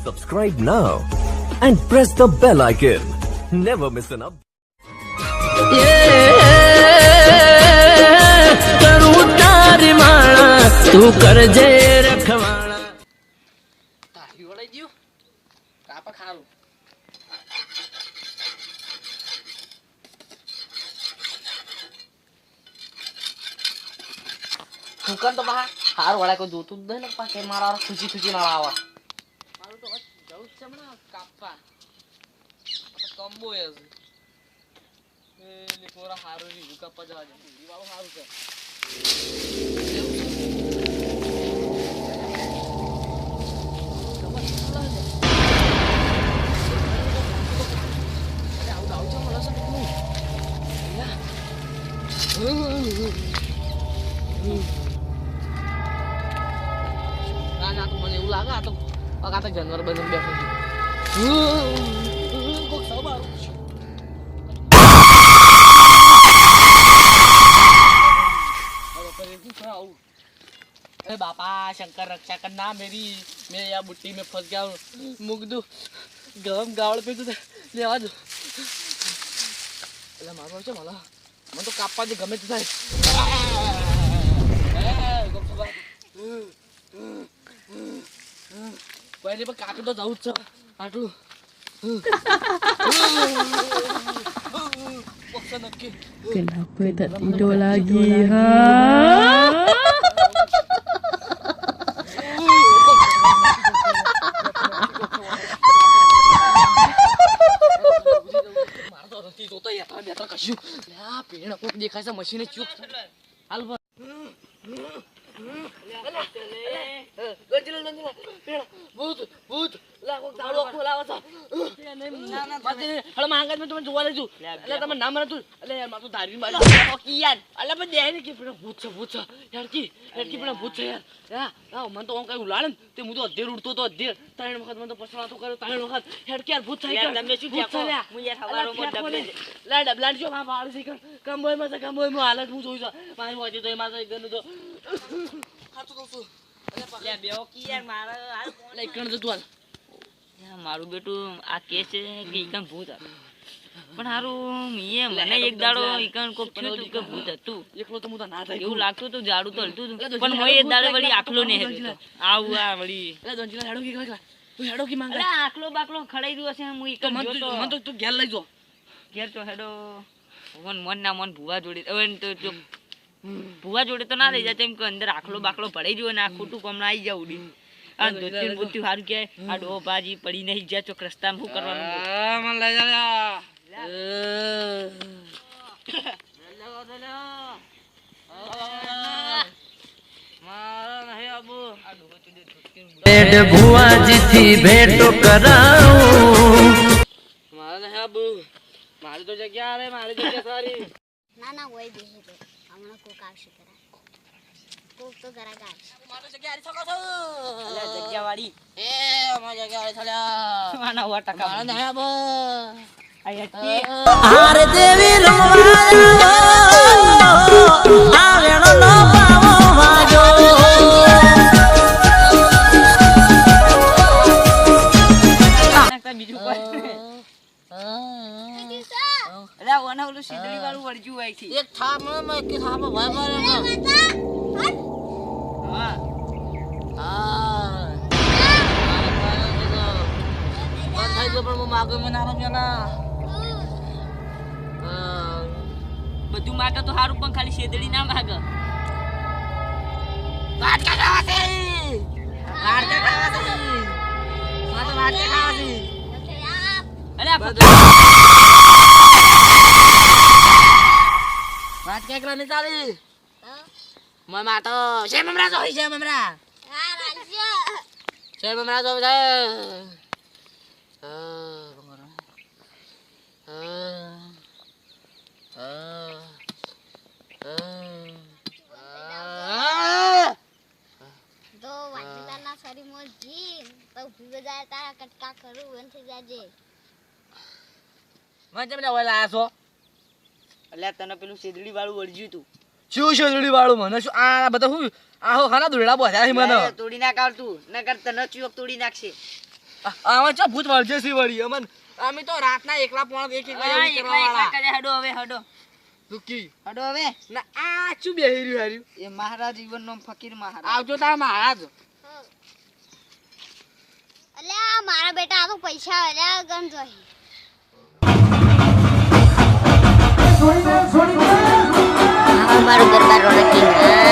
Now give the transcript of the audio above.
Subscribe now and press the bell icon. Never miss an update. કરું તારી માણા તું કરજે રખવાણા તારી વળાઈ ગયું કાપા ખારું દુકાન તો બહાર હારું વળાય કોઈ જોતું જ નહીં ને પાકે મારા ખુશી ખુશી ના આવા મારું તો જવું છે હમણાં કાપવા કમ્બો હે એ પોરા હારું ની કાપવા જવા દે વાળું હારું છે ના તો મને એવું લાગે આ તો જાનવર બનીને બેઠો કોક સવાર अरे बापा शंकर रक्षा करना मेरी मैं यहाँ बुट्टी में फंस गया हूँ मुक दू गम गावड़ पे तू ले आ दो એટલે મારો છે માલા મને તો કાપવા દે ગમે તે થાય કોઈ પણ કાપી તો જવું જ છે આટલું Kenapa tak tidur lagi, ha? દેખાય છે મશીને ચૂક હાલ ભૂત ભૂત લાગો દાડો ખોલાવો છો હળ માંગત મે તમે જોવા લેજો એટલે તમે નામ નતું એટલે યાર મારું ધારી બાજુ ઓકી યાર અલ્લા પણ દે ને કે પેલો ભૂત છે યાર કી પેલો ભૂત છે યાર હા મન તો ઓમ કઈ ઉલાડે તે હું તો અધેર ઉડતો તો અધેર ત્રણ વખત મન તો પસણા તો કર્યો ત્રણ વખત યાર કે યાર ભૂત છે યાર તમને શું ઠેકો હું યાર હવારો મો ડબલે લા ડબલાડ જો માં બાળ છે કંબોય માં હાલત હું જોઈ છું મારી વાજે તો એમાં તો ગનું તો ખાતો તો છું લે બેઓ કી યાર મારા હાલ લે કણ જતું હાલ યાર મારું બેટું આ કે છે કે ઈકન ભૂત પણ હારું મીએ મને એક દાડો ઈકન કોક થયું તું કે ભૂત હતું એકલો તો હું તો ના થાય એવું લાગતું તો જાડું તો હલતું પણ મોય એક દાડો વળી આખલો ને હતો આવું આ વળી એટલે દોંજીલા હેડો કી કલા તું હેડો કી માંગ અરે આખલો બાકલો ખડાઈ રહ્યો છે હું ઈકન જોતો મન તો તું ઘેર લઈ જો ઘેર તો હેડો મન ના મન ભુવા જોડે હવે તો જો ભુવા જોડે તો ના લઈ જાય તેમ કે અંદર આખલો બાકલો પડી ગયો ને આ ખોટું કોમ ના આવી જાવ ઉડી આ દોતીન બુત્તી હારું કે આ ડો ભાજી પડી નહીં જાય ચોક રસ્તામાં શું કરવાનું મન લઈ જા પેડ ભુવાજી થી ભેટો કરાવું મારા ને આબુ મારી તો જગ્યા આવે મારી જગ્યા સારી ના હોય બેહે તો હમણાં કોક આવશે કરા કોક તો કરા ગાશ મારી જગ્યા આરી શકો છો અલે જગ્યા વાળી એ મારી જગ્યા વાળી થલ્યા માના વા ટકા મારા ને આબુ હારે દેવી રમવા આવેણો નો પાવો વાજો બીજું કોઈ અલા ઓના ઓલું સીધડી વાળું વળજ્યું હોય છે એક થાપ મે કે થાપ ભાઈ મારે હા થાય તો પણ હું માગો મે ના રમ્યા ના બધું માટે તો હારું પણ ખાલી સીધડી ના માગ વાટ ખાવા છે વાટ ખાવા છે વાટ ખાવા છે અલ્યા વાત કે કરા ની ચાલી મમા તો છે મમરા જો છે મમરા હા રાજ્ય છે મમરા જો છે તો વાટલાના શરીર માં જી તો ભૂવે જાય તારા કટકા કરું વંથી જાજે મને તમને ઓલા છો એટલે તને પેલું સેદડી વાળું વળજ્યું તું શું સેદડી વાળું મને શું આ બધા શું આહો ખાના દોડા બોધ્યા છે મને તોડી નાખ આવતું નકર તને ચિયોક તોડી નાખશે આમાં ચા ભૂત વળજે છે વળી અમન અમે તો રાતના એકલા પોણા એક એક વાગે કરવા વાળા હડો હવે હડો દુખી હડો હવે ના આ શું બેહી રહ્યું હાર્યું એ મહારાજ જીવનનો ફકીર મહારાજ આવજો તાર મહારાજ અલ્યા મારા બેટા આ તો પૈસા અલ્યા ગમ જોઈ અમારું દરબાર રોનકી